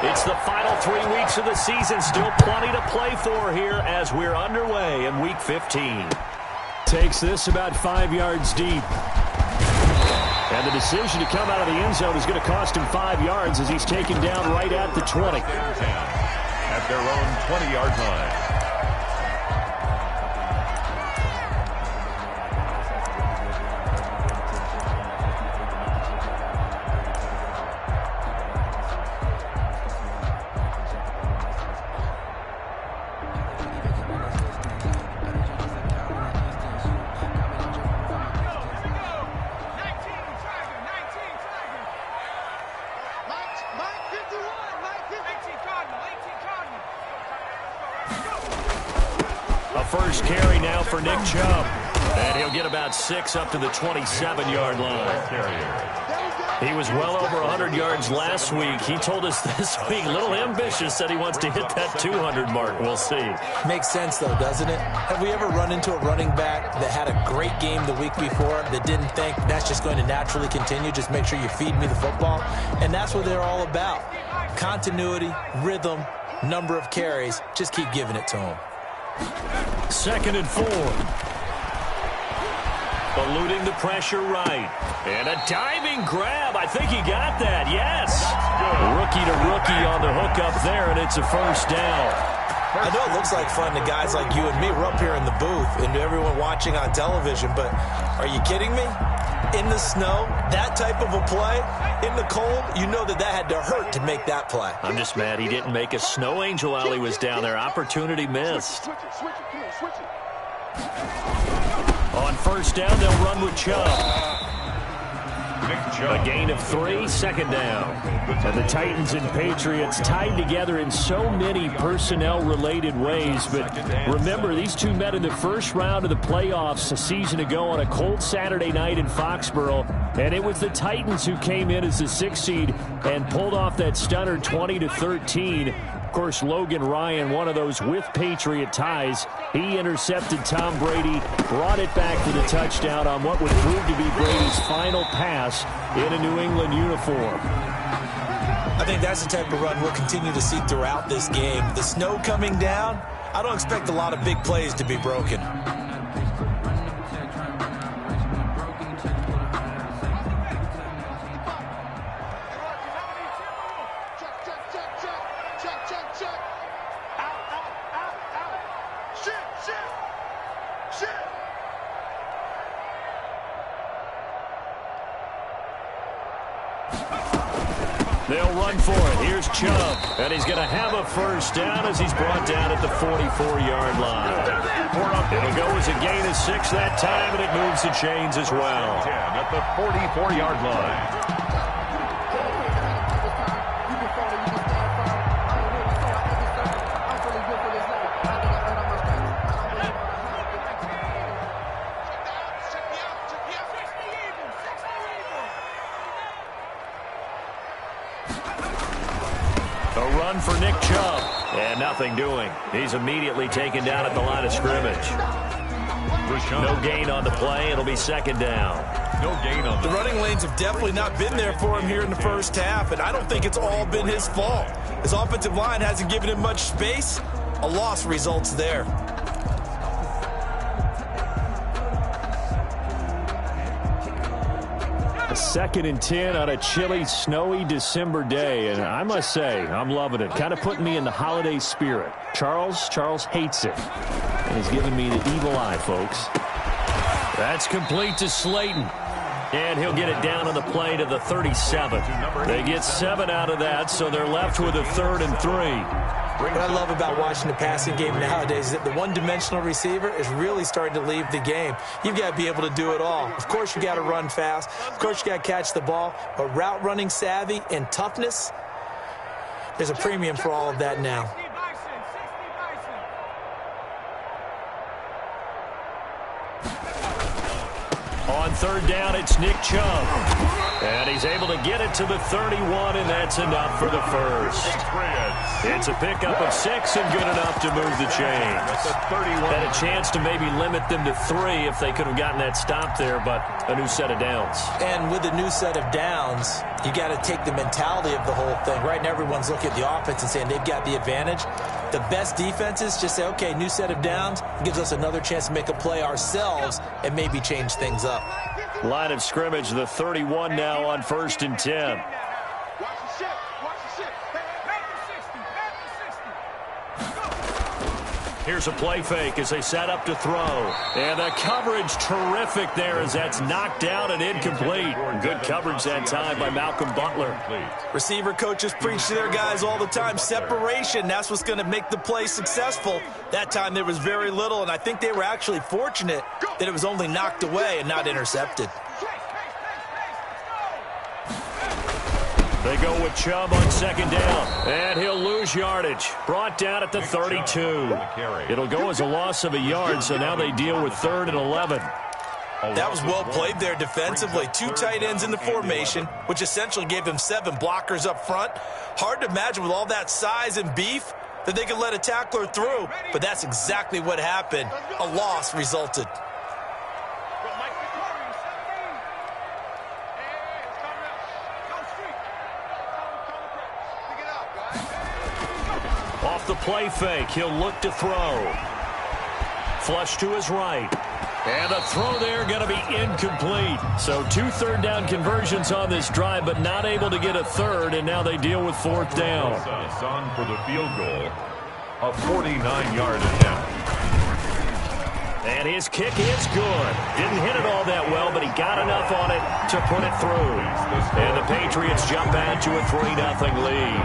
It's the final 3 weeks of the season. Still plenty to play for here as we're underway in Week 15. Takes this about 5 yards deep. And the decision to come out of the end zone is going to cost him 5 yards as he's taken down right at the 20. At their own 20-yard line. First carry now for Nick Chubb. And he'll get about 6 up to the 27-yard line. He was well over 100 yards last week. He told us this week, a little ambitious, said he wants to hit that 200 mark. We'll see. Makes sense, though, doesn't it? Have we ever run into a running back that had a great game the week before that didn't think that's just going to naturally continue? Just make sure you feed me the football. And that's what they're all about. Continuity, rhythm, number of carries. Just keep giving it to them. 2nd and 4. Eluding the pressure right. And a diving grab. I think he got that. Yes. Rookie to rookie on the hook up there, and it's a first down. I know it looks like fun to guys like you and me. We're up here in the booth and to everyone watching on television, but are you kidding me? In the snow, that type of a play, in the cold, you know that had to hurt to make that play. I'm just mad he didn't make a snow angel while he was down there. Opportunity missed. On first down, they'll run with Chubb. A gain of 3, 2nd down. And the Titans and Patriots tied together in so many personnel-related ways. But remember, these two met in the first round of the playoffs a season ago on a cold Saturday night in Foxborough. And it was the Titans who came in as the 6th seed and pulled off that stunner 20-13. Of course, Logan Ryan, one of those with Patriot ties. He intercepted Tom Brady, brought it back for the touchdown on what would prove to be Brady's final pass in a New England uniform. I think that's the type of run we'll continue to see throughout this game. The snow coming down, I don't expect a lot of big plays to be broken. They'll run for it. Here's Chubb. And he's going to have a first down as he's brought down at the 44-yard line. It'll go as a gain of 6 that time, and it moves the chains as well. 10 at the 44-yard line. For Nick Chubb. And nothing doing. He's immediately taken down at the line of scrimmage. No gain on the play. It'll be 2nd down. No gain on the running lanes have definitely not been there for him here in the first half, and I don't think it's all been his fault. His offensive line hasn't given him much space. A loss results there. A 2nd and 10 on a chilly, snowy December day. And I must say, I'm loving it. Kind of putting me in the holiday spirit. Charles hates it. And he's giving me the evil eye, folks. That's complete to Slayton. And he'll get it down on the play to the 37. They get 7 out of that, so they're left with a 3rd and 3. What I love about watching the passing game nowadays is that the one-dimensional receiver is really starting to leave the game. You've got to be able to do it all. Of course, you got to run fast. Of course, you got to catch the ball. But route running savvy and toughness, there's a premium for all of that now. On 3rd down, it's Nick Chubb. And he's able to get it to the 31, and that's enough for the first. It's a pickup of 6 and good enough to move the chains. Had a chance to maybe limit them to 3 if they could have gotten that stop there, but a new set of downs. And with a new set of downs, You got to take the mentality of the whole thing. Right now, everyone's looking at the offense and saying they've got the advantage. The best defenses just say, okay, new set of downs, gives us another chance to make a play ourselves and maybe change things up. Line of scrimmage, the 31 now on 1st and 10. Here's a play fake as they set up to throw. And the coverage terrific there as that's knocked down and incomplete. Good coverage that time by Malcolm Butler. Receiver coaches preach to their guys all the time. Separation, that's what's going to make the play successful. That time there was very little, and I think they were actually fortunate that it was only knocked away and not intercepted. They go with Chubb on 2nd down, and he'll lose yardage. Brought down at the 32. It'll go as a loss of a yard, so now they deal with 3rd and 11. That was well played there defensively. 2 tight ends in the formation, which essentially gave them 7 blockers up front. Hard to imagine with all that size and beef that they could let a tackler through, but that's exactly what happened. A loss resulted. Off the play fake, he'll look to throw. Flush to his right. And the throw there going to be incomplete. So 2 3rd down conversions on this drive, but not able to get a 3rd, and now they deal with 4th down. On for the field goal, a 49-yard attempt. And his kick is good. Didn't hit it all that well, but he got enough on it to put it through. And the Patriots jump out to a 3-0 lead.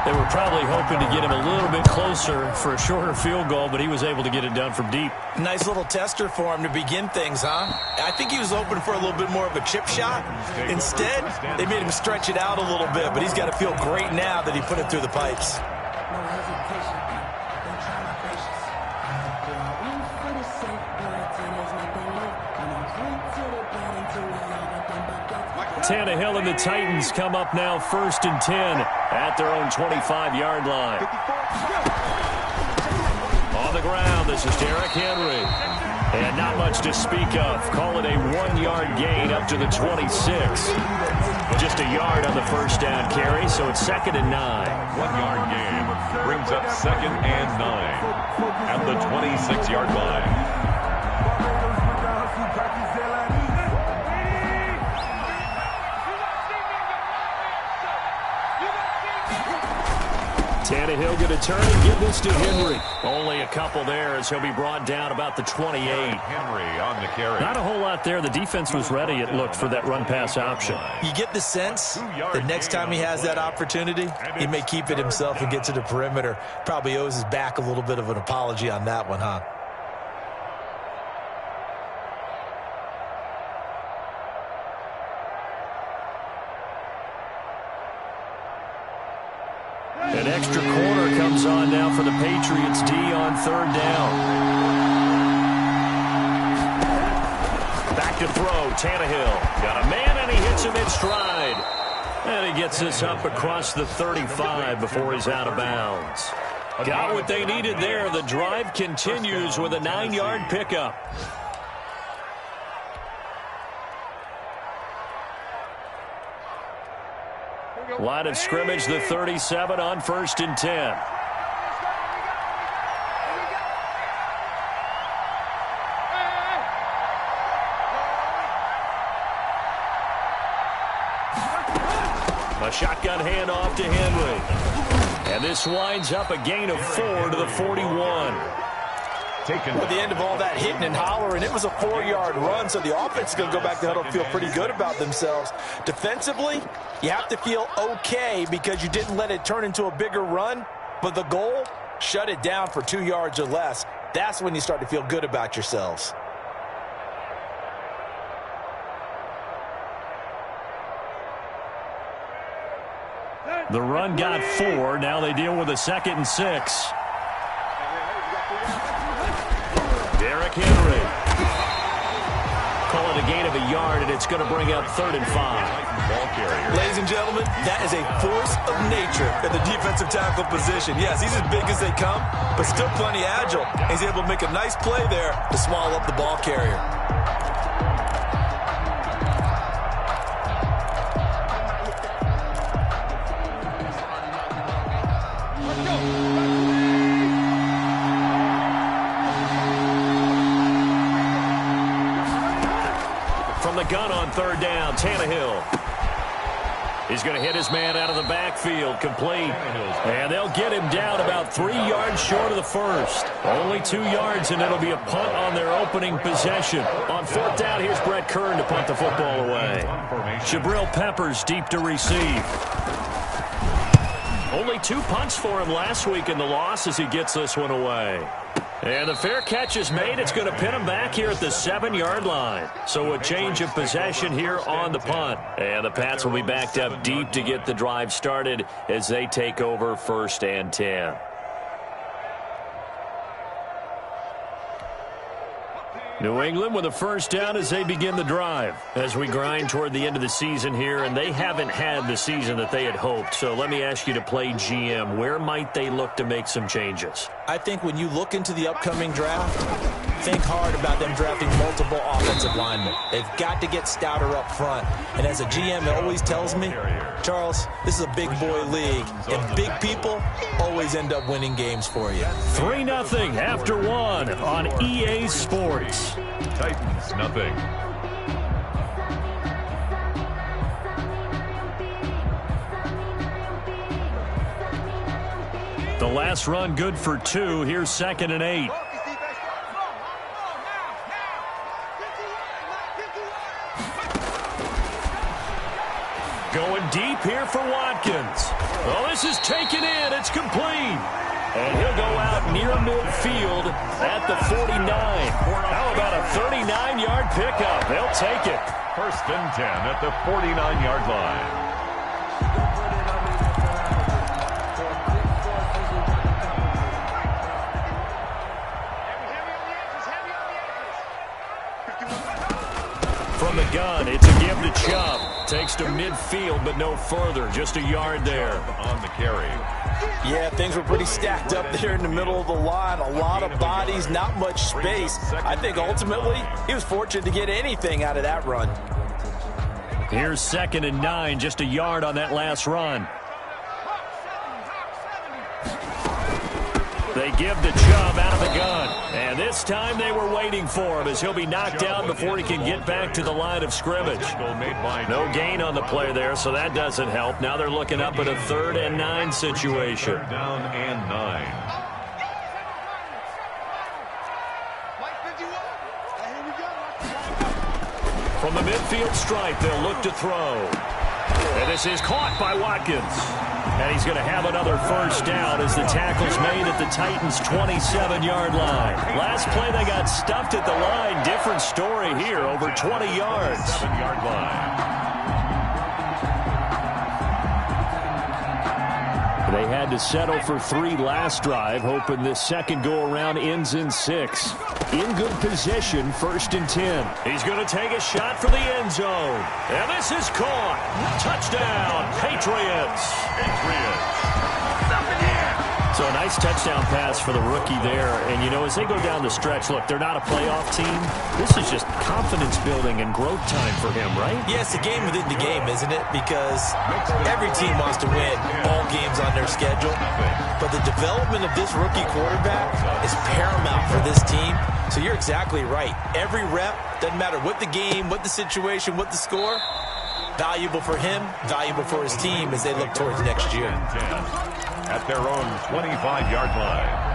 They were probably hoping to get him a little bit closer for a shorter field goal, but he was able to get it done from deep. Nice little tester for him to begin things, huh? I think he was hoping for a little bit more of a chip shot. Instead, they made him stretch it out a little bit, but he's got to feel great now that he put it through the pipes. Tannehill and the Titans come up now 1st and 10 at their own 25-yard line. On the ground, this is Derrick Henry. And not much to speak of. Call it a 1-yard gain up to the 26. Just a yard on the 1st down carry, so it's 2nd and 9. 1-yard gain brings up 2nd and 9 at the 26-yard line. Tannehill going to turn and give this to Henry. Only a couple there as he'll be brought down about the 28. Henry on the carry. Not a whole lot there. The defense was ready, it looked, for that run-pass option. You get the sense that next time he has that opportunity, he may keep it himself and get to the perimeter. Probably owes his back a little bit of an apology on that one, huh? An extra corner comes on now for the Patriots D on 3rd down. Back to throw, Tannehill. Got a man and he hits him in stride. And he gets this up across the 35 before he's out of bounds. Got what they needed there. The drive continues with a 9-yard pickup. Line of scrimmage, the 37 on 1st and 10. A shotgun handoff to Henry. And this winds up a gain of 4 to the 41. At the end of all that hitting and hollering, it was a 4-yard run, so the offense is going to go back to the huddle and feel pretty good about themselves. Defensively, you have to feel okay because you didn't let it turn into a bigger run, but the goal, shut it down for 2 yards or less. That's when you start to feel good about yourselves. The run got 4. Now they deal with a 2nd and 6. Derrick Henry. Call it a gain of a yard, and it's going to bring up 3rd and 5. Ladies and gentlemen, that is a force of nature at the defensive tackle position. Yes, he's as big as they come, but still plenty agile. He's able to make a nice play there to swallow up the ball carrier. the gun on third down. Tannehill. He's going to hit his man out of the backfield, complete. And they'll get him down about 3 yards short of the first. Only 2 yards, and it'll be a punt on their opening possession. On fourth down, here's Brett Kern to punt the football away. Jabril Peppers deep to receive. Only 2 punts for him last week in the loss as he gets this one away. And the fair catch is made. It's going to pin him back here at the 7-yard line. So a change of possession here on the punt. And the Pats will be backed up deep to get the drive started as they take over 1st and 10. New England with a first down as they begin the drive. As we grind toward the end of the season here, and they haven't had the season that they had hoped. So let me ask you to play GM. Where might they look to make some changes? I think when you look into the upcoming draft, think hard about them drafting multiple offensive linemen. They've got to get stouter up front. And as a GM, it always tells me, Charles, this is a big boy league, and big people always end up winning games for you. 3-0 after 1 on EA Sports. Titans, nothing. The last run good for 2. Here's 2nd and 8. Going deep here for Watkins. Well, this is taken in. It's complete. And he'll go out near midfield at the 49. How about a 39-yard pickup? They'll take it. 1st and 10 at the 49-yard line. From the gun, it's a give to Chubb. Takes to midfield, but no further. Just a yard there. On the carry. Yeah, things were pretty stacked up there in the middle of the line. A lot of bodies, not much space. I think ultimately he was fortunate to get anything out of that run. Here's 2nd and 9, just a yard on that last run. They give to Chubb out of the gun. And this time they were waiting for him as he'll be knocked down before he can get back to the line of scrimmage. No gain on the play there, so that doesn't help. Now they're looking up at a 3rd and 9 situation. Down and 9. From the midfield stripe, they'll look to throw. And this is caught by Watkins. And he's going to have another first down as the tackle's made at the Titans' 27-yard line. Last play, they got stuffed at the line. Different story here, over 20 yards. 7-yard line. They had to settle for 3 last drive, hoping this second go-around ends in 6. In good position, 1st and 10. He's going to take a shot for the end zone. And this is caught. Touchdown, Patriots. So a nice touchdown pass for the rookie there. And, you know, as they go down the stretch, look, they're not a playoff team. This is just confidence building and growth time for him, right? Yeah, it's a game within the game, isn't it? Because every team wants to win all games on their schedule. But the development of this rookie quarterback is paramount for this team. So you're exactly right. Every rep, doesn't matter what the game, what the situation, what the score, valuable for him, valuable for his team as they look towards next year. At their own 25-yard line.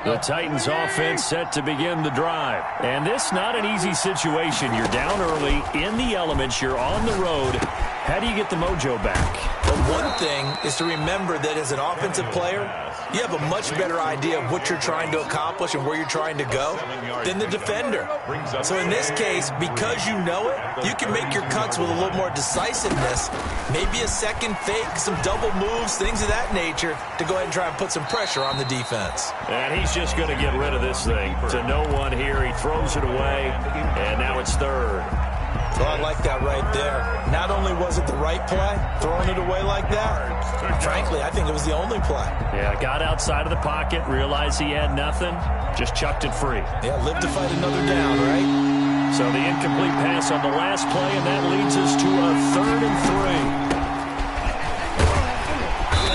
The Titans offense set to begin the drive. And this not an easy situation. You're down early, in the elements, you're on the road. How do you get the mojo back? Well, one thing is to remember that as an offensive player, you have a much better idea of what you're trying to accomplish and where you're trying to go than the defender. So in this case, because you know it, you can make your cuts with a little more decisiveness, maybe a second fake, some double moves, things of that nature, to go ahead and try and put some pressure on the defense. And he's just going to get rid of this thing. To no one here, he throws it away, and now it's 3rd. So I like that right there. Not only was it the right play, throwing it away like that, frankly, I think it was the only play. Yeah, got outside of the pocket, realized he had nothing, just chucked it free. Yeah, live to fight another down, right? So the incomplete pass on the last play, and that leads us to a 3rd and 3.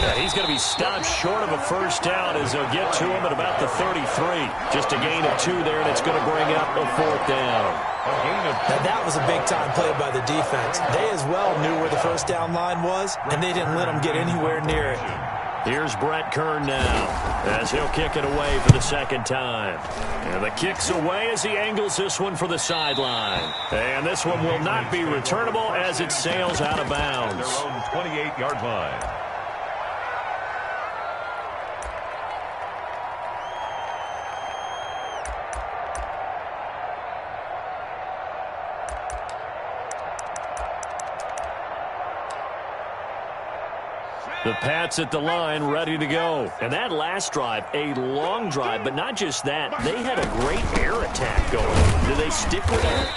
Yeah, he's he's going to be stopped short of a first down as they'll get to him at about the 33. Just a gain of 2 there, and it's going to bring up a 4th down. Now that was a big-time play by the defense. They as well knew where the first down line was, and they didn't let them get anywhere near it. Here's Brett Kern now as he'll kick it away for the 2nd time. And the kick's away as he angles this one for the sideline. And this one will not be returnable as it sails out of bounds. Their own 28-yard line. The Pats at the line, ready to go. And that last drive, a long drive, but not just that. They had a great air attack going. Do they stick with that?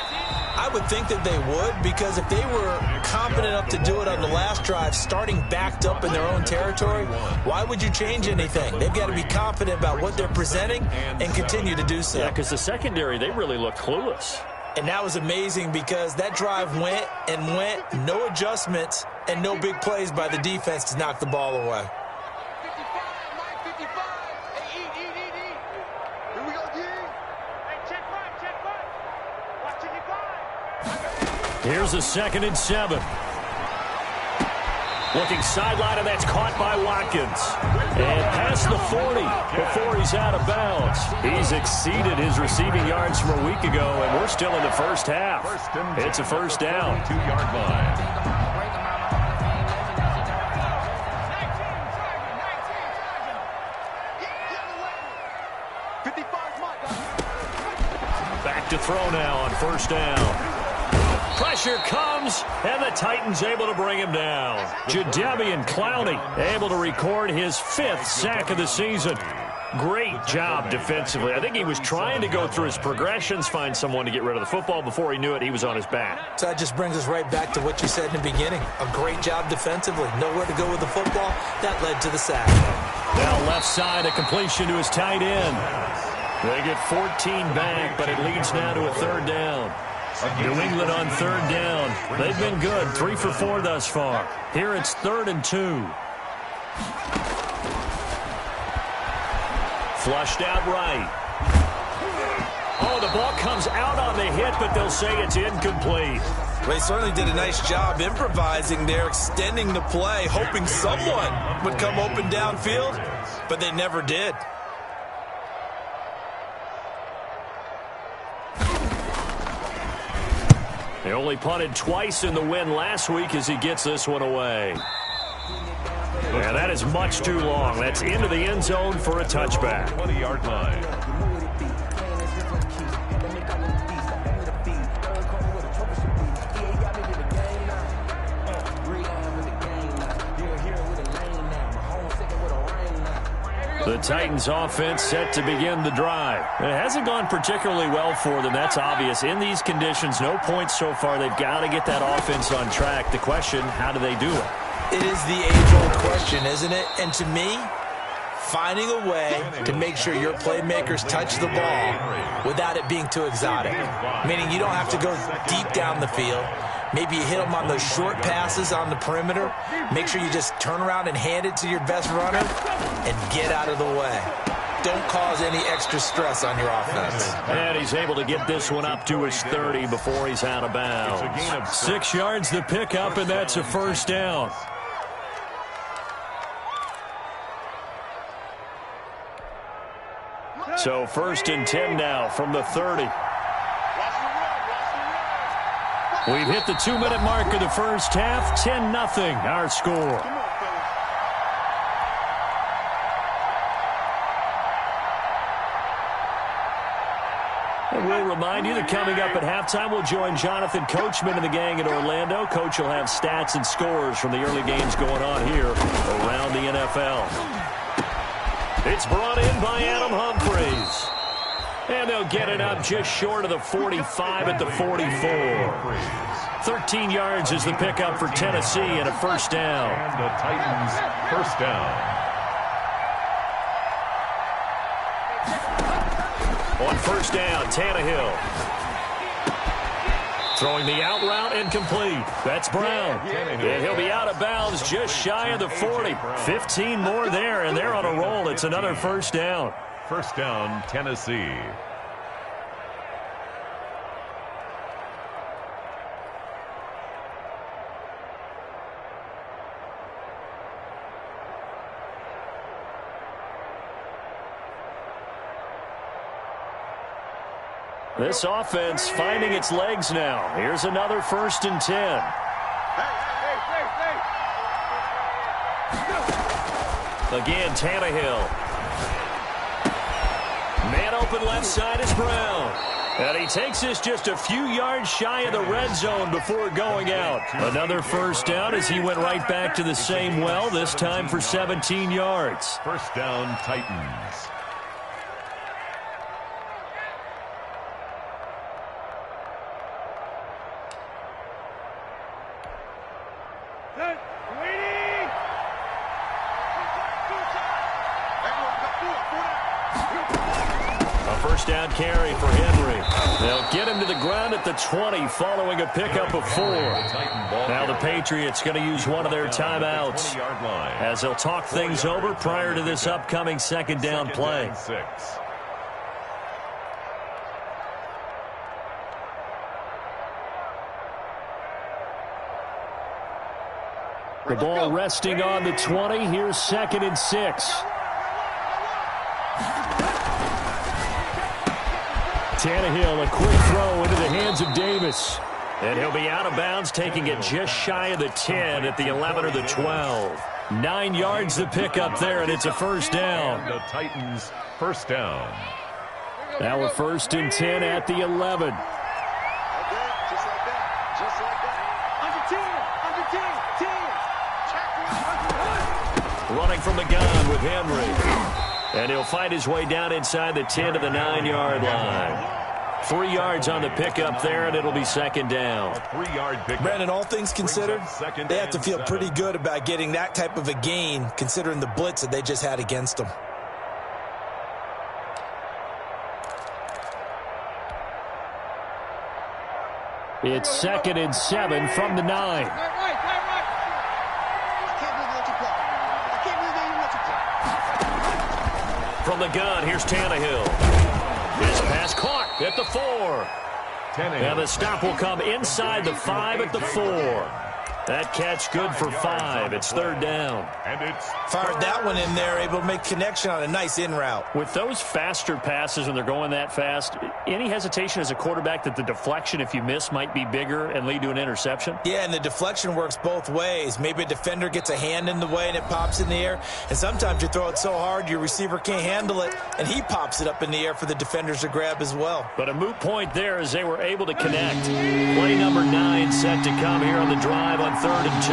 I would think that they would, because if they were competent enough to do it on the last drive, starting backed up in their own territory, why would you change anything? They've got to be confident about what they're presenting and continue to do so. Yeah, because the secondary, they really look clueless. And that was amazing because that drive went and went, no adjustments, and no big plays by the defense to knock the ball away. Here's a 2nd and 7. Looking sideline, and that's caught by Watkins. And past the 40 before he's out of bounds. He's exceeded his receiving yards from a week ago, and we're still in the first half. It's a first down. 2-yard line. Back to throw now on first down. Pressure comes, and the Titans able to bring him down. Jadeveon Clowney able to record his 5th sack of the season. Great job defensively. I think he was trying to go through his progressions, find someone to get rid of the football. Before he knew it, he was on his back. So that just brings us right back to what you said in the beginning. A great job defensively. Nowhere to go with the football. That led to the sack. Now left side, a completion to his tight end. They get 14 back, but it leads now to a 3rd down. New England on 3rd down. They've been good, 3 for 4 thus far. Here it's 3rd and 2. Flushed out right. Oh, the ball comes out on the hit, but they'll say it's incomplete. They certainly did a nice job improvising there, extending the play, hoping someone would come open downfield, but they never did. They only punted twice in the win last week as he gets this one away. Yeah, that is much too long. That's into the end zone for a touchback. 20-yard line. The Titans offense set to begin the drive. It hasn't gone particularly well for them. That's obvious. In these conditions, no points so far. They've got to get that offense on track. The question, how do they do it? It is the age-old question, isn't it? And to me, finding a way to make sure your playmakers touch the ball without it being too exotic. Meaning you don't have to go deep down the field. Maybe you hit them on those short passes on the perimeter. Make sure you just turn around and hand it to your best runner and get out of the way. Don't cause any extra stress on your offense. And he's able to get this one up to his 30 before he's out of bounds. 6 yards the pickup, and that's a first down. So 1st and 10 now from the 30. We've hit the 2-minute mark of the first half. 10-0 our score. And we'll remind you that coming up at halftime, we'll join Jonathan Coachman and the gang in Orlando. Coach will have stats and scores from the early games going on here around the NFL. It's brought in by Adam Humphries. And they'll get it up just short of the 45 at the 44. 13 yards is the pickup for Tennessee and a first down. And the Titans first down. On first down, Tannehill. Throwing the out route and complete. That's Brown. And he'll be out of bounds just shy of the 40. 15 more there, and they're on a roll. It's another first down. First down, Tennessee. This offense finding its legs now. Here's another 1st and 10. Again, Tannehill. Man open left side is Brown. And he takes this just a few yards shy of the red zone before going out. Another first down as he went right back to the same well, this time for 17 yards. First down, Titans. First down carry for Henry. They'll get him to the ground at the 20 following a pickup of 4. Now the Patriots going to use one of their timeouts as they'll talk things over prior to this upcoming second down play. The ball resting on the 20. Here's 2nd and 6. Tannehill, a quick throw into the hands of Davis. And he'll be out of bounds, taking it just shy of the 10 at the 11 or the 12. 9 yards to pick up there, and it's a first down. The Titans, first down. Now a 1st and 10 at the 11. Running from the gun with Henry. And he'll find his way down inside the 10 to the 9-yard line. 3 yards on the pickup there, and it'll be second down. 3-yard pickup. Brandon, all things considered, they have to feel pretty good about getting that type of a gain, considering the blitz that they just had against them. It's 2nd and 7 from the 9. From the gun, here's Tannehill. His pass caught at the 4. And the stop will come inside the 5 at the 4. That catch good for 5. It's third down. And it's fired that one in there, able to make connection on a nice in route. With those faster passes when they're going that fast, any hesitation as a quarterback that the deflection, if you miss, might be bigger and lead to an interception? Yeah, and the deflection works both ways. Maybe a defender gets a hand in the way and it pops in the air. And sometimes you throw it so hard your receiver can't handle it, and he pops it up in the air for the defenders to grab as well. But a moot point there as they were able to connect. Play number 9 set to come here on the drive on 3rd and 2.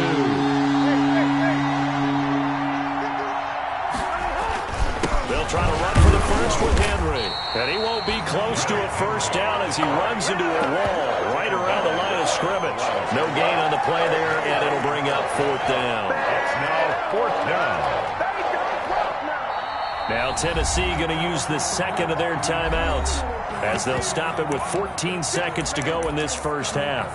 They'll try to run for the first with Henry. And he won't be close to a first down as he runs into a wall right around the line of scrimmage. No gain on the play there, and it'll bring up 4th down. It's now 4th down. Now Tennessee going to use the second of their timeouts as they'll stop it with 14 seconds to go in this first half.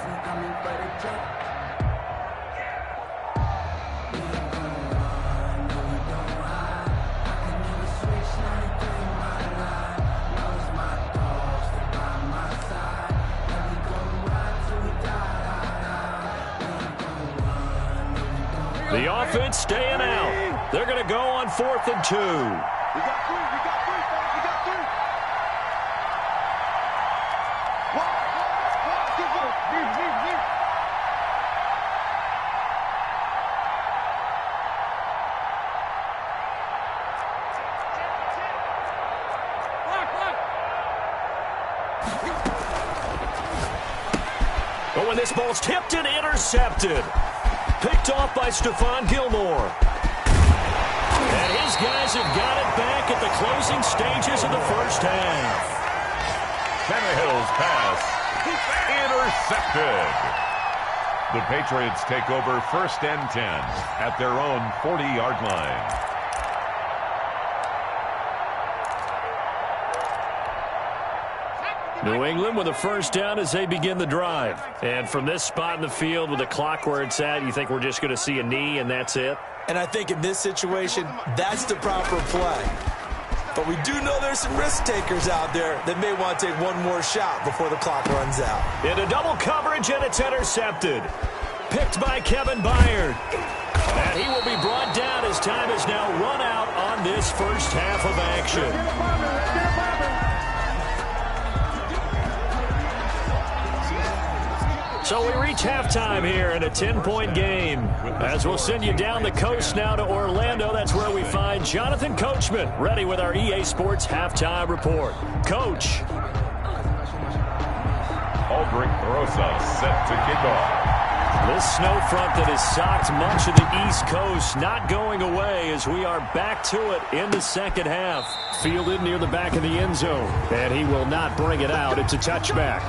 The offense staying out. They're going to go on 4th and 2. We got 3. We got 3. We got 3. But when this ball's tipped and intercepted. Picked off by Stephon Gilmore. And his guys have got it back at the closing stages of the first half. Tannehill's pass intercepted. The Patriots take over 1st and 10 at their own 40-yard line. New England with a first down as they begin the drive. And from this spot in the field with the clock where it's at, you think we're just going to see a knee and that's it? And I think in this situation, that's the proper play. But we do know there's some risk takers out there that may want to take one more shot before the clock runs out. Into double coverage, and it's intercepted. Picked by Kevin Byard. And he will be brought down as time is now run out on this first half of action. So we reach halftime here in a 10-point game. As we'll send you down the coast now to Orlando, that's where we find Jonathan Coachman, ready with our EA Sports halftime report. Coach. Aldrich Rosa set to kick off. This snow front that has socked much of the East Coast not going away as we are back to it in the second half. Fielded near the back of the end zone, and he will not bring it out. It's a touchback.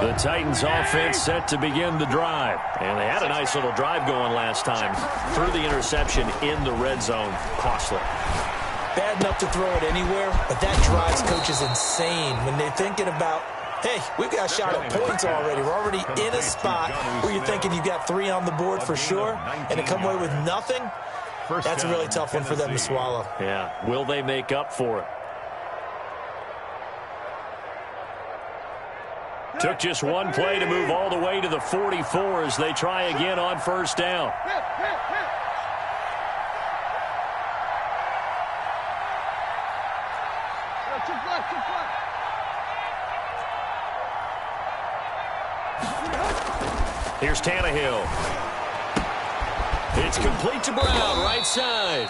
The Titans offense set to begin the drive. And they had a nice little drive going last time. Threw the interception in the red zone. Costly. Bad enough to throw it anywhere, but that drives coaches insane when they're thinking about, hey, we've got a shot at points already. We're already in a spot where you're thinking you've got 3 on the board for sure, and to come away with nothing, that's a really tough one for them to swallow. Yeah, will they make up for it? Took just one play to move all the way to the 44 as they try again on first down. Here's Tannehill. It's complete to Brown, right side.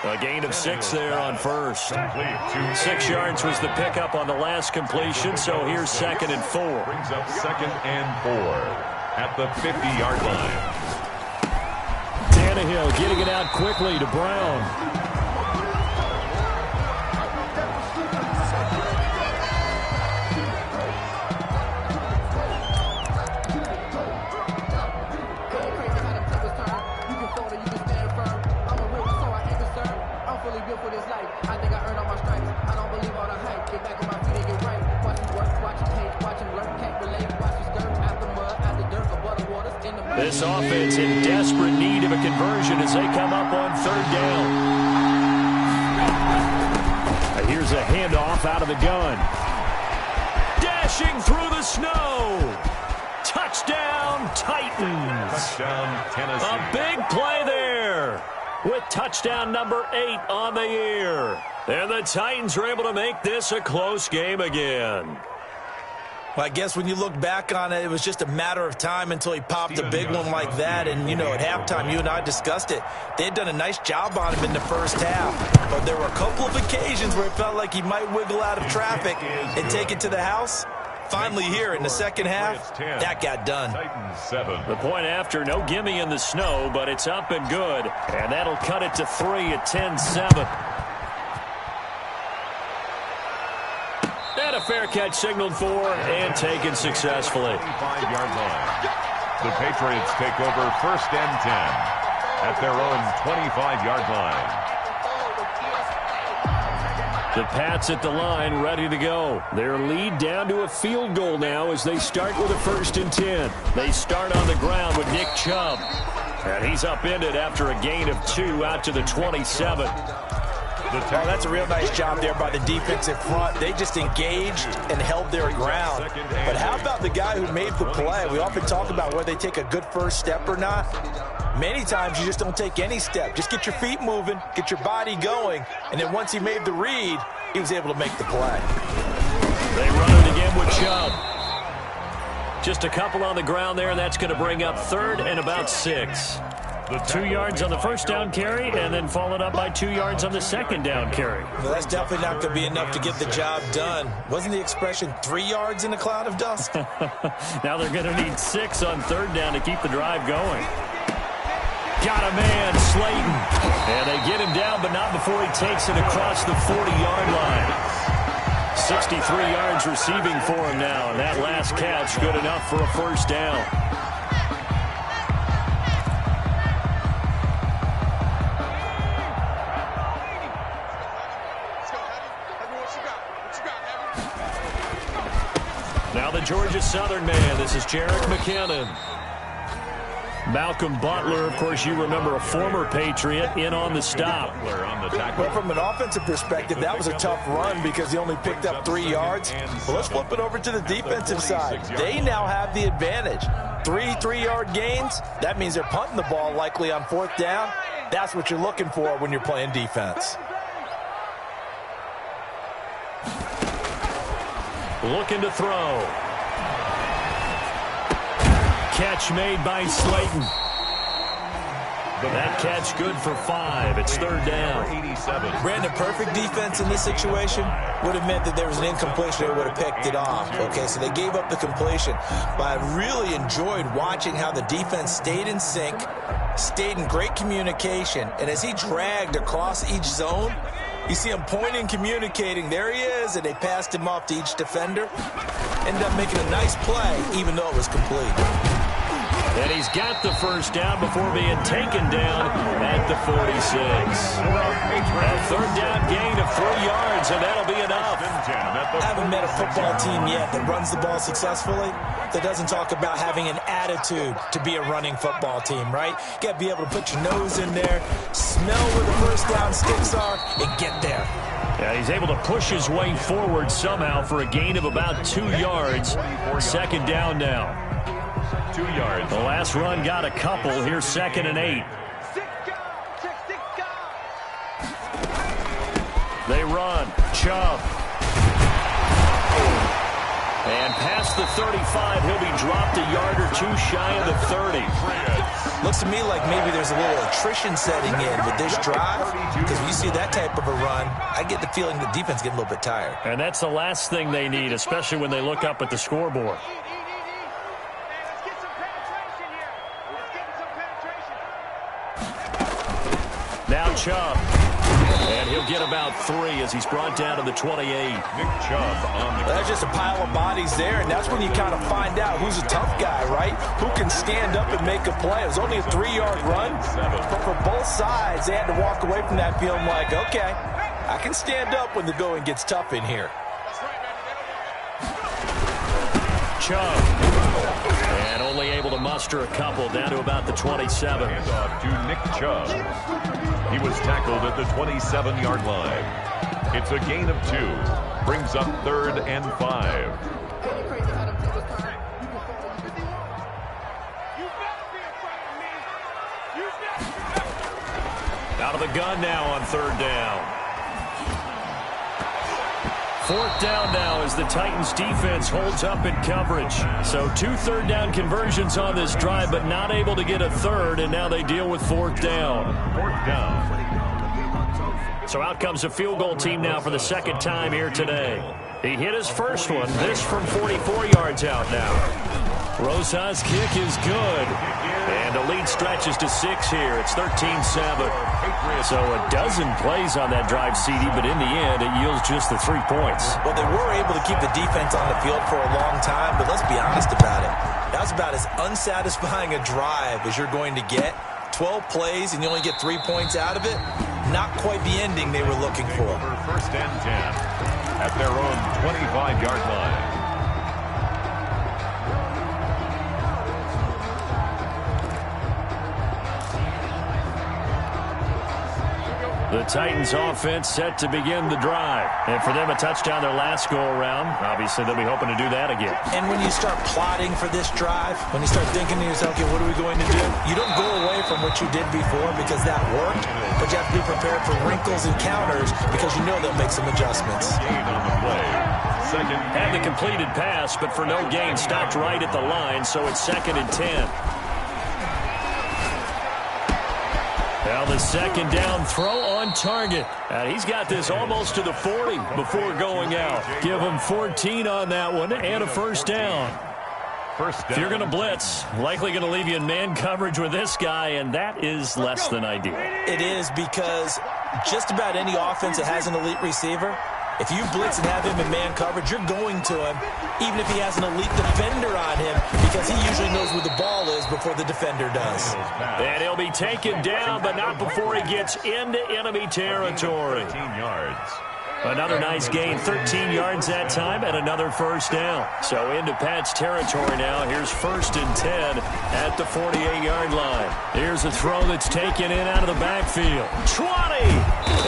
A gain of 6 there on first. 6 yards was the pickup on the last completion, so here's 2nd and 4. Brings up 2nd and 4 at the 50-yard line. Tannehill getting it out quickly to Brown. This offense in desperate need of a conversion as they come up on 3rd down. Here's a handoff out of the gun. Dashing through the snow. Touchdown, Titans. Touchdown, Tennessee. A big play there with touchdown number 8 on the year. And the Titans are able to make this a close game again. Well, I guess when you look back on it, it was just a matter of time until he popped a big one like that. And, you know, at halftime, you and I discussed it. They had done a nice job on him in the first half. But there were a couple of occasions where it felt like he might wiggle out of traffic and take it to the house. Finally here in the second half, that got done. The point after, no gimme in the snow, but it's up and good. And that'll cut it to 3 at 10-7. And a fair catch signaled for and taken successfully. 5-yard line. The Patriots take over 1st and 10 at their own 25-yard line. The Pats at the line, ready to go. Their lead down to a field goal now as they start with a 1st and 10. They start on the ground with Nick Chubb. And he's upended after a gain of 2 out to the 27. Oh, that's a real nice job there by the defensive front. They just engaged and held their ground. But how about the guy who made the play? We often talk about whether they take a good first step or not. Many times you just don't take any step. Just get your feet moving, get your body going, and then once he made the read, he was able to make the play. They run it again with Chubb. Just a couple on the ground there, and that's going to bring up 3rd and about 6. 2 yards on the first down carry, and then followed up by 2 yards on the second down carry. Well, that's definitely not going to be enough to get the job done. Wasn't the expression 3 yards in a cloud of dust? Now they're going to need 6 on 3rd down to keep the drive going. Got a man, Slayton. And they get him down, but not before he takes it across the 40-yard line. 63 yards receiving for him now, and that last pass catch, good enough for a first down. Now the Georgia Southern man. This is Jerick McKinnon. Malcolm Butler, of course, you remember, a former Patriot, in on the stop. Well, from an offensive perspective, that was a tough run because he only picked up 3 yards. Well, let's flip it over to the defensive side. They now have the advantage. 3 3-yard gains. That means they're punting the ball likely on 4th down. That's what you're looking for when you're playing defense. Looking to throw. Catch made by Slayton. That catch good for 5. It's 3rd down. Brandon, perfect defense in this situation would have meant that there was an incompletion. They would have picked it off. Okay, so they gave up the completion. But I really enjoyed watching how the defense stayed in sync, stayed in great communication, and as he dragged across each zone, you see him pointing, communicating. There he is, and they passed him off to each defender. Ended up making a nice play, even though it was complete. And he's got the first down before being taken down at the 46. A 3rd down gain of 3 yards, and that'll be enough. I haven't met a football team yet that runs the ball successfully that doesn't talk about having an attitude to be a running football team, right? You got to be able to put your nose in there, smell where the first down sticks are, and get there. Yeah, he's able to push his way forward somehow for a gain of about 2 yards. 2nd down now. 2 yards. The last run got a couple. Here's 2nd and 8. They run. Chubb. And past the 35, he'll be dropped a yard or 2 shy of the 30. Looks to me like maybe there's a little attrition setting in with this drive, because when you see that type of a run, I get the feeling the defense getting a little bit tired. And that's the last thing they need, especially when they look up at the scoreboard. Now Chubb. And he'll get about 3 as he's brought down to the 28. Nick Chubb on the There's just a pile of bodies there, and that's when you kind of find out who's a tough guy, right? Who can stand up and make a play. It was only a 3-yard run, but for both sides, they had to walk away from that feeling like, okay, I can stand up when the going gets tough in here. Chubb. And only able to muster a couple down to about the 27. Handoff to Nick Chubb. He was tackled at the 27-yard line. It's a gain of 2. Brings up 3rd and 5. Out of the gun now on 3rd down. 4th down now as the Titans defense holds up in coverage. So 2 3rd down conversions on this drive, but not able to get a 3rd, and now they deal with 4th down. 4th down. So out comes a field goal team now for the 2nd time here today. He hit his first one, this from 44 yards out now. Rosa's kick is good. And the lead stretches to 6 here. It's 13-7. So a dozen plays on that drive, CD, but in the end, it yields just the 3 points. Well, they were able to keep the defense on the field for a long time, but let's be honest about it. That was about as unsatisfying a drive as you're going to get. 12 plays, and you only get 3 points out of it. Not quite the ending they were looking for. 1st and 10 at their own 25-yard line. The Titans offense set to begin the drive. And for them, a touchdown their last go-around. Obviously, they'll be hoping to do that again. And when you start plotting for this drive, when you start thinking to yourself, okay, what are we going to do? You don't go away from what you did before because that worked, but you have to be prepared for wrinkles and counters because you know they'll make some adjustments. Gain on the play. Second. Had the completed pass, but for no gain, stopped right at the line, so it's 2nd and 10. Now the 2nd down throw on target. And he's got this almost to the 40 before going out. Give him 14 on that one and a 1st down. If you're going to blitz, likely going to leave you in man coverage with this guy, and that is less than ideal. It is, because just about any offense that has an elite receiver, If you blitz and have him in man coverage, you're going to him, even if he has an elite defender on him, because he usually knows where the ball is before the defender does. And he'll be taken down, but not before he gets into enemy territory. 13 yards. Another nice gain, 13 yards that time, and another first down. So into Pat's territory now. Here's 1st and 10 at the 48-yard line. Here's a throw that's taken in out of the backfield. 20!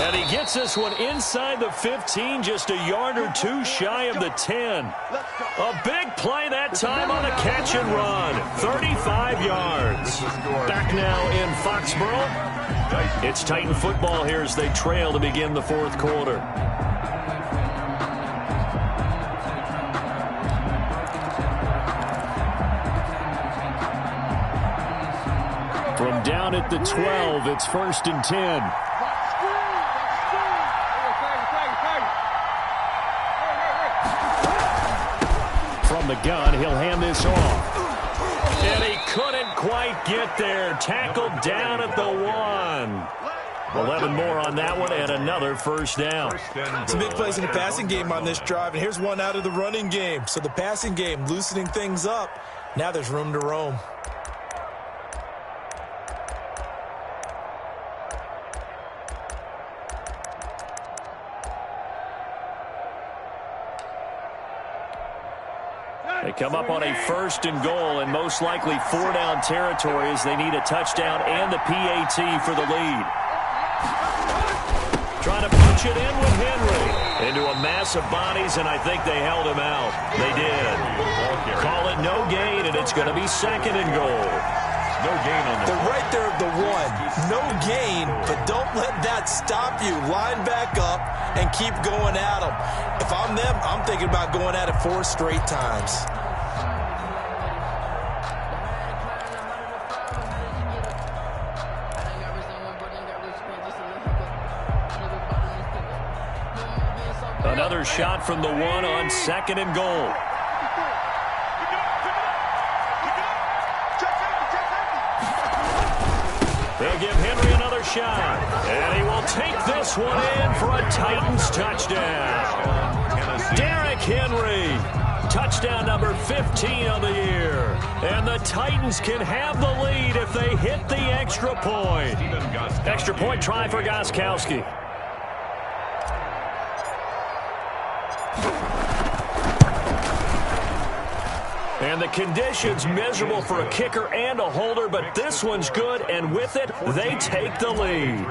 And he gets this one inside the 15, just a yard or two shy of the 10. A big play that time on a catch and run. 35 yards. Back now in Foxborough. It's Titan football here as they trail to begin the fourth quarter. From down at the 12, it's 1st and 10. From the gun, he'll hand this off. And he couldn't quite get there. Tackled down at the 1. 11 more on that one and another first down. Some big plays in the passing game on this drive, and here's one out of the running game. So the passing game loosening things up. Now there's room to roam. They come up on a 1st and goal and most likely 4-down territory as they need a touchdown and the PAT for the lead. Trying to punch it in with Henry into a mass of bodies, and I think they held him out. They did. Call it no gain, and it's going to be 2nd and goal. No gain on the They're right there at the 1. No gain, but don't let that stop you. Line back up and keep going at them. If I'm them, I'm thinking about going at it 4 straight times. Another shot from the 1 on 2nd and goal. They'll give Henry another shot. And he will take this one in for a Titans touchdown. Derrick Henry. Touchdown number 15 of the year. And the Titans can have the lead if they hit the extra point. Extra point try for Gostkowski. And the conditions miserable for a kicker and a holder, but this one's good, and with it, they take the lead.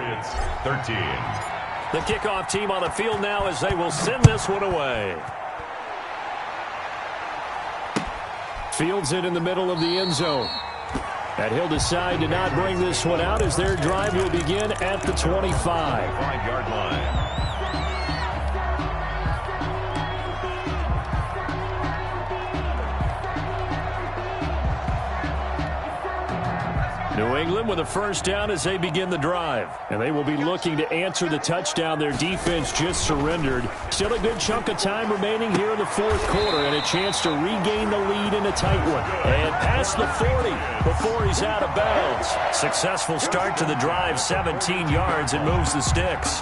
13. The kickoff team on the field now as they will send this one away. Fields it in the middle of the end zone. And he'll decide to not bring this one out as their drive will begin at the 25. 5-yard line. New England with a first down as they begin the drive. And they will be looking to answer the touchdown their defense just surrendered. Still a good chunk of time remaining here in the fourth quarter and a chance to regain the lead in a tight one. And past the 40 before he's out of bounds. Successful start to the drive, 17 yards, and moves the sticks.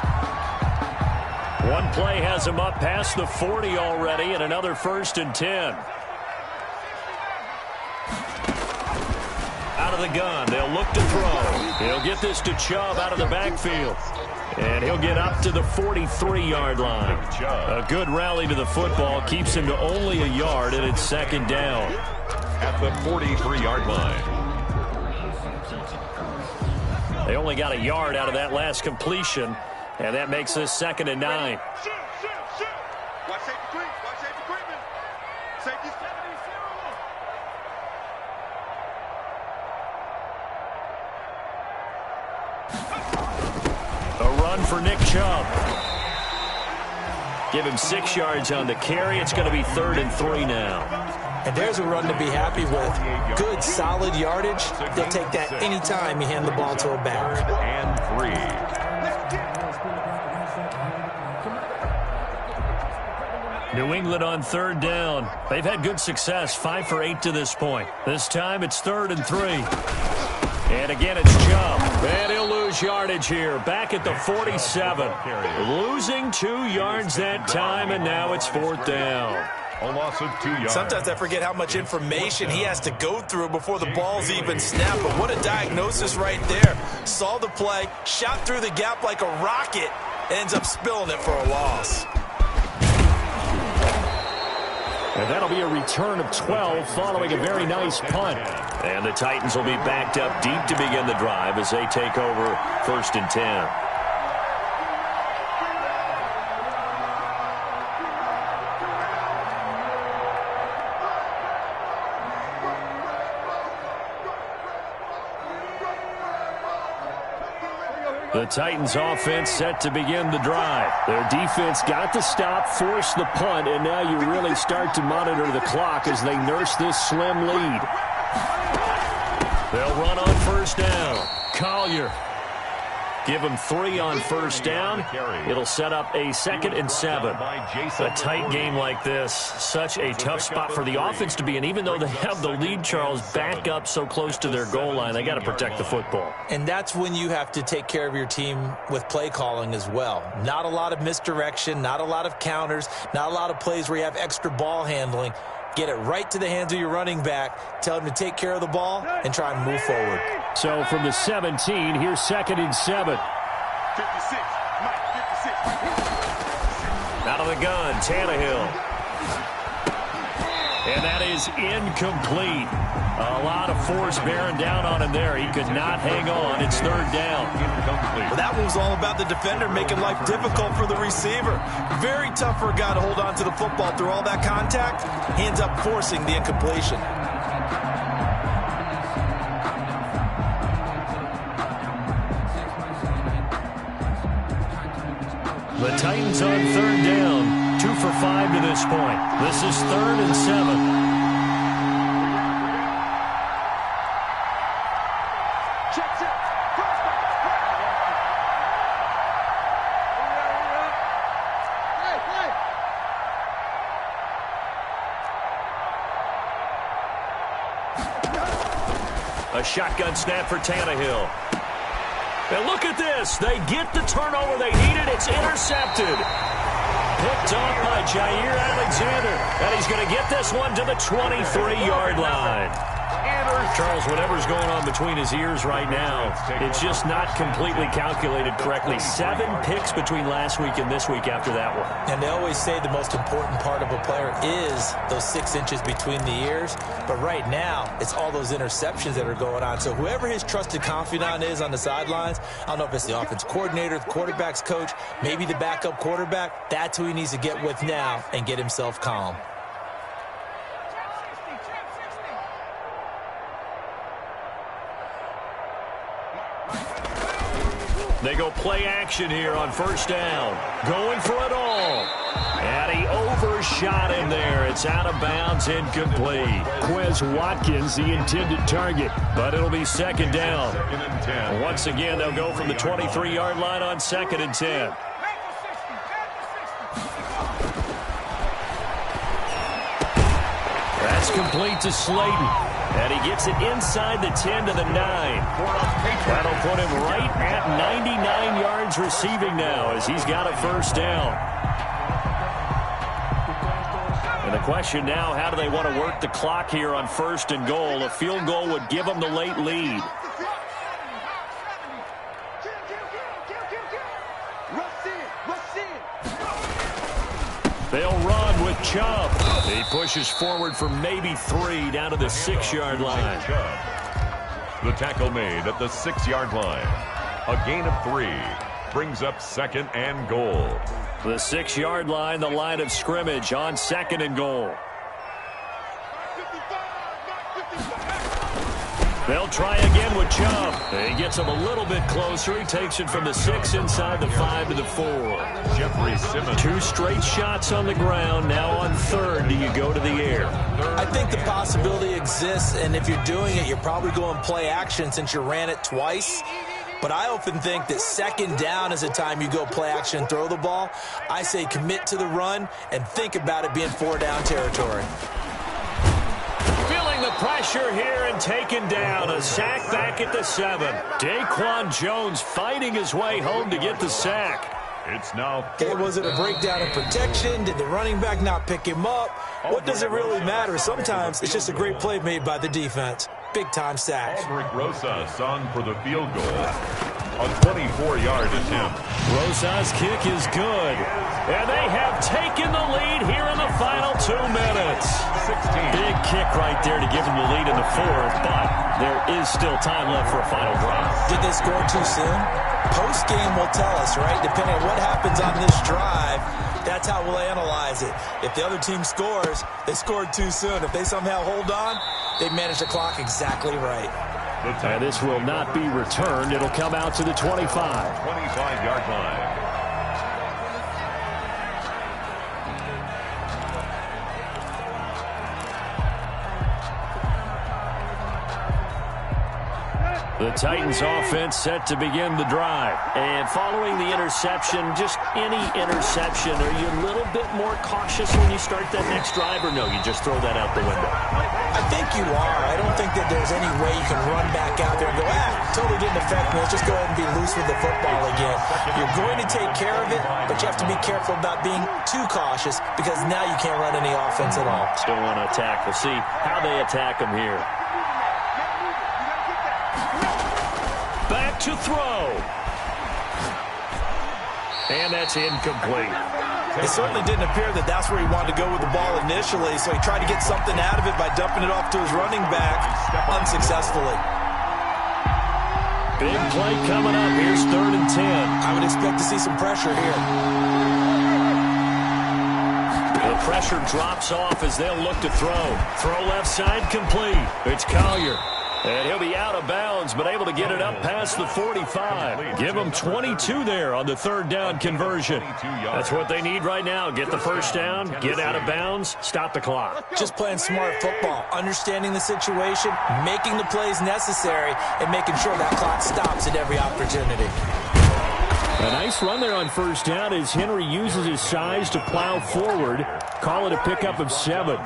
One play has him up past the 40 already and another 1st and 10. Out of the gun, they'll look to throw. He'll get this to Chubb out of the backfield. And he'll get up to the 43-yard line. A good rally to the football keeps him to only a yard, and it's 2nd down. At the 43-yard line. They only got a yard out of that last completion, and that makes this 2nd and 9. Watch safety creep. Watch safety creeping. Safety 70. A run for Nick Chubb. Give him 6 yards on the carry. It's going to be 3rd and 3 now. And there's a run to be happy with. Good, solid yardage. They'll take that any time you hand the ball to a back. 3rd and 3. New England on 3rd down. They've had good success, 5 for 8 to this point. This time it's 3rd and 3. And again, it's Chubb. And he'll lose yardage here. Back at the 47. Losing 2 yards that time, and now it's 4th down. A loss of 2 yards. Sometimes I forget how much information he has to go through before the ball's even snapped. But what a diagnosis right there. Saw the play, shot through the gap like a rocket, ends up spilling it for a loss. And that'll be a return of 12 following a very nice punt. And the Titans will be backed up deep to begin the drive as they take over 1st and 10. The Titans offense set to begin the drive. Their defense got the stop, forced the punt, and now you really start to monitor the clock as they nurse this slim lead. They'll run on 1st down. Collier. Give them 3 on 1st down. It'll set up a 2nd and 7. A tight game like this, such a tough spot for the offense to be in. Even though they have the lead, Charles, back up so close to their goal line, they got to protect the football. And that's when you have to take care of your team with play calling as well. Not a lot of misdirection, not a lot of counters, not a lot of plays where you have extra ball handling. Get it right to the hands of your running back, tell him to take care of the ball, and try and move forward. So from the 17, here's 2nd and 7. 56, Mike, 56. Out of the gun, Tannehill. And that is incomplete. A lot of force bearing down on him there. He could not hang on. It's 3rd down. Well, that one was all about the defender making life difficult for the receiver. Very tough for a guy to hold on to the football through all that contact. He ends up forcing the incompletion. The Titans on 3rd down. 2 for 5 to this point. This is 3rd and 7. A shotgun snap for Tannehill. And look at this. They get the turnover they needed. It's intercepted. Picked off by Jair Alexander. And he's going to get this one to the 23-yard line. Charles, whatever's going on between his ears right now, it's just not completely calculated correctly. 7 picks between last week and this week after that one. And they always say the most important part of a player is those 6 inches between the ears. But right now, it's all those interceptions that are going on. So whoever his trusted confidant is on the sidelines, I don't know if it's the offense coordinator, the quarterback's coach, maybe the backup quarterback, that's who he needs to get with now and get himself calm. They go play action here on 1st down. Going for it all. And he overshot him there. It's out of bounds, incomplete. Quez Watkins, the intended target. But it'll be 2nd down. Once again, they'll go from the 23-yard line on 2nd and 10. That's complete to Slayton. And he gets it inside the 10 to the 9. That'll put him right at 99 yards receiving now as he's got a 1st down. And the question now, how do they want to work the clock here on 1st and goal? A field goal would give them the late lead. They'll run with Chubb. He pushes forward for maybe 3 down to the 6-yard line. The tackle made at the 6-yard line. A gain of 3 brings up 2nd and goal. The 6-yard line, the line of scrimmage on 2nd and goal. They'll try again with Chubb. He gets him a little bit closer. He takes it from the 6 inside the 5 to the 4. Jeffrey Simmons. 2 straight shots on the ground. Now on 3rd, do you go to the air? I think the possibility exists, and if you're doing it, you're probably going play action since you ran it twice. But I often think that 2nd down is the time you go play action and throw the ball. I say commit to the run and think about it being 4-down territory. Filling the pressure here and taken down. A sack back at the 7. Daquan Jones fighting his way home to get the sack. It's now. Okay, was it a breakdown in protection? Did the running back not pick him up? What does it really matter? Sometimes it's just a great play made by the defense. Big-time sack. Albrecht Rosas on for the field goal. A 24-yard attempt. Rosas' kick is good. And they have taken the lead here in the final 2 minutes. 16. Big kick right there to give them the lead in the 4th, but there is still time left for a final drive. Did they score too soon? Post-game will tell us, right? Depending on what happens on this drive, that's how we'll analyze it. If the other team scores, they scored too soon. If they somehow hold on, they manage the clock exactly right. And this will not be returned. It'll come out to the 25. 25-yard line. The Titans offense set to begin the drive. And following the interception, just any interception, are you a little bit more cautious when you start that next drive, or no, you just throw that out the window? I think you are. I don't think that there's any way you can run back out there and go, totally didn't affect me. Let's just go ahead and be loose with the football again. You're going to take care of it, but you have to be careful about being too cautious because now you can't run any offense at all. Still want to attack. We'll see how they attack them here. Back to throw. And that's incomplete. It certainly didn't appear that that's where he wanted to go with the ball initially, so he tried to get something out of it by dumping it off to his running back unsuccessfully. Big play coming up. Here's 3rd and 10. I would expect to see some pressure here. The pressure drops off as they'll look to throw. Throw left side complete. It's Collier. And he'll be out of bounds, but able to get it up past the 45. Give them 22 there on the 3rd down conversion. That's what they need right now. Get the first down, get out of bounds, stop the clock. Just playing smart football, understanding the situation, making the plays necessary, and making sure that clock stops at every opportunity. A nice run there on 1st down as Henry uses his size to plow forward. Call it a pickup of 7.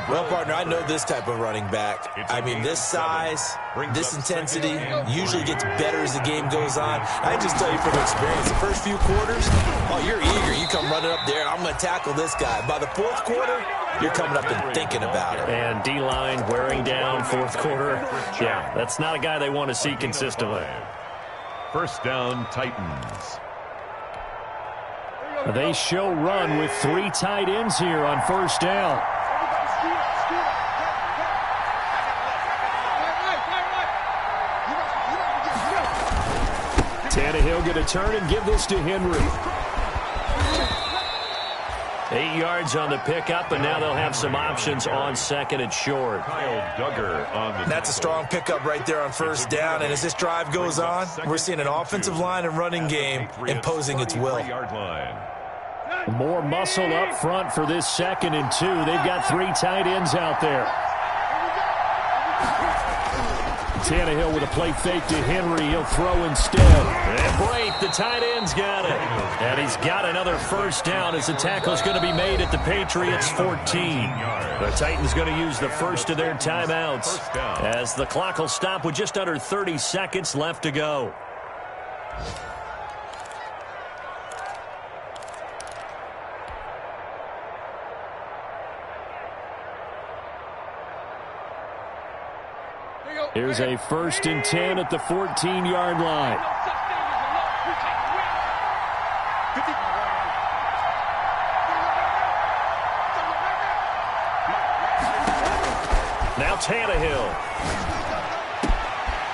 Well, partner, I know this type of running back. I mean, this size, this intensity usually gets better as the game goes on. I just tell you from experience, the first few quarters, oh, you're eager. You come running up there, I'm going to tackle this guy. By the 4th quarter, you're coming up and thinking about it. And D-line wearing down 4th quarter. Yeah, that's not a guy they want to see consistently. 1st down, Titans. They show run with 3 tight ends here on 1st down. Tannehill going to turn and give this to Henry. 8 yards on the pickup, and now they'll have some options on 2nd and short. Kyle Duggar on the That's a strong pickup right there on 1st down, and as this drive goes on, we're seeing an offensive line and running game imposing its will. More muscle up front for this 2nd and 2. They've got 3 tight ends out there. Tannehill with a play fake to Henry. He'll throw instead. And break. The tight end's got it. And he's got another 1st down as the tackle's going to be made at the Patriots 14. The Titans going to use the first of their timeouts as the clock will stop with just under 30 seconds left to go. Here's a 1st and 10 at the 14-yard line. Now Tannehill.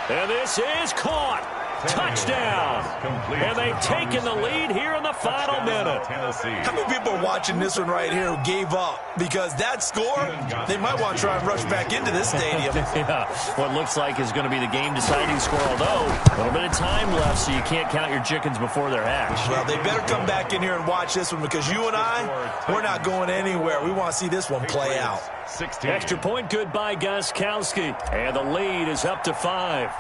And this is caught. Touchdown. And they've taken the lead here in the final minute. How many people are watching this one right here who gave up? Because that score, they might want to try and rush back into this stadium. Yeah, what looks like is going to be the game-deciding score, although a little bit of time left, so you can't count your chickens before they're hatched. Well, they better come back in here and watch this one because you and I, we're not going anywhere. We want to see this one play out. 16. Extra point good by Gostkowski. And the lead is up to 5.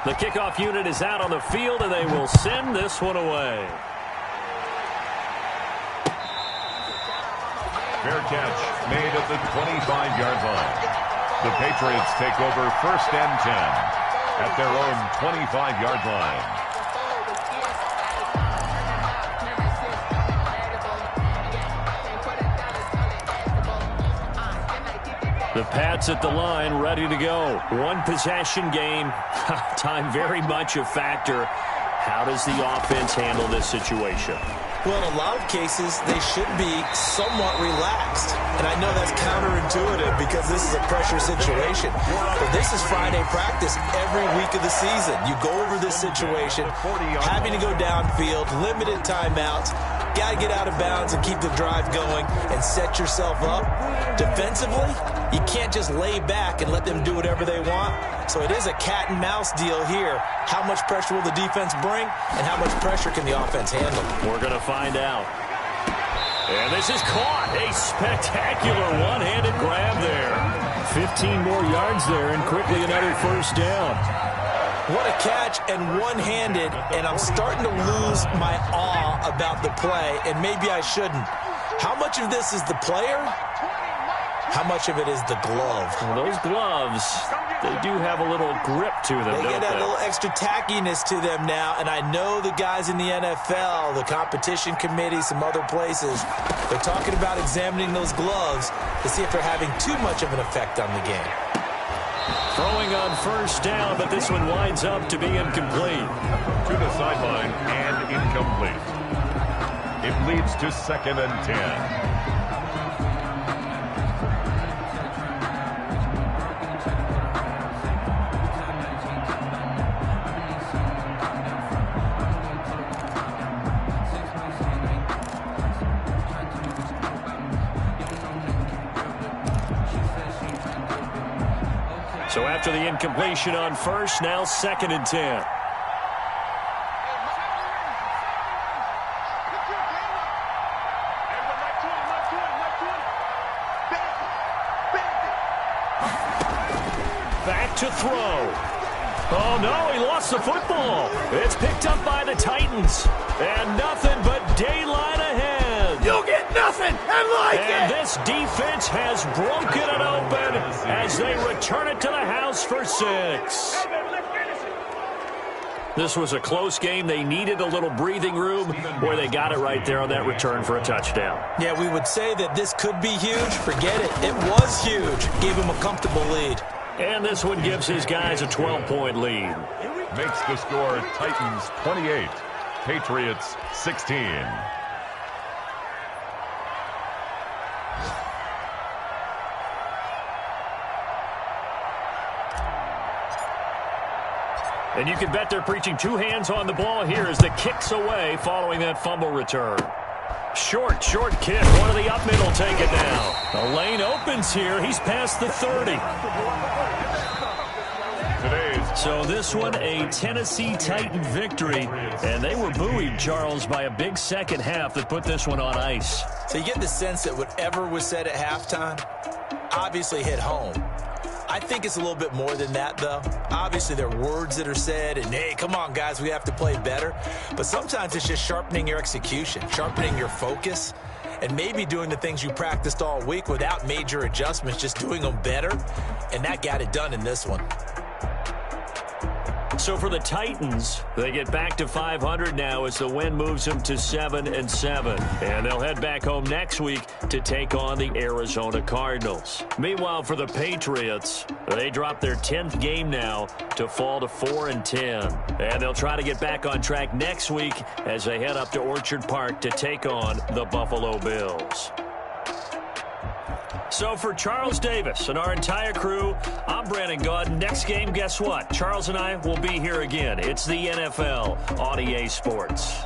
The kickoff unit is out on the field, and they will send this one away. Fair catch made at the 25-yard line. The Patriots take over 1st and 10 at their own 25-yard line. The Pats at the line, ready to go. One possession game. Time very much a factor. How does the offense handle this situation? Well, in a lot of cases, they should be somewhat relaxed. And I know that's counterintuitive because this is a pressure situation. But this is Friday practice every week of the season. You go over this situation, having to go downfield, limited timeouts, got to get out of bounds and keep the drive going and set yourself up. Defensively, you can't just lay back and let them do whatever they want. So it is a cat and mouse deal here. How much pressure will the defense bring, and how much pressure can the offense handle? We're going to find out. And this is caught. A spectacular one-handed grab there. 15 more yards there, and quickly another first down. What a catch, and one-handed, and I'm starting to lose my awe about the play, and maybe I shouldn't. How much of this is the player? How much of it is the glove? Well, those gloves, they do have a little grip to them, They don't get that they? little extra tackiness to them now, and I know the guys in the NFL, the competition committee, some other places, they're talking about examining those gloves to see if they're having too much of an effect on the game. Throwing on first down, but this one winds up to be incomplete. To the sideline and incomplete. It leads to 2nd and 10. So after the incompletion on first, now 2nd and 10. Back to throw. Oh, no, he lost the football. It's picked up by the Titans. And nothing but daylight ahead. You'll get nothing and like And this defense has broken it open as they return it to the house for 6. This was a close game. They needed a little breathing room, where they got it right there on that return for a touchdown. Yeah, we would say that this could be huge. Forget it. It was huge. Gave him a comfortable lead. And this one gives his guys a 12-point lead. Makes the score Titans 28, Patriots 16. And you can bet they're preaching two hands on the ball here as the kick's away following that fumble return. Short kick. One of the up middle take it down. The lane opens here. He's past the 30. So this one, a Tennessee Titan victory. And they were buoyed, Charles, by a big second half that put this one on ice. So you get the sense that whatever was said at halftime obviously hit home. I think it's a little bit more than that, though. Obviously, there are words that are said, and, hey, come on, guys, we have to play better. But sometimes it's just sharpening your execution, sharpening your focus, and maybe doing the things you practiced all week without major adjustments, just doing them better. And that got it done in this one. So for the Titans, they get back to 500 now as the win moves them to 7-7. And they'll head back home next week to take on the Arizona Cardinals. Meanwhile, for the Patriots, they drop their 10th game now to fall to 4-10. And they'll try to get back on track next week as they head up to Orchard Park to take on the Buffalo Bills. So for Charles Davis and our entire crew, I'm Brandon Gaudin. Next game, guess what? Charles and I will be here again. It's the NFL on EA Sports.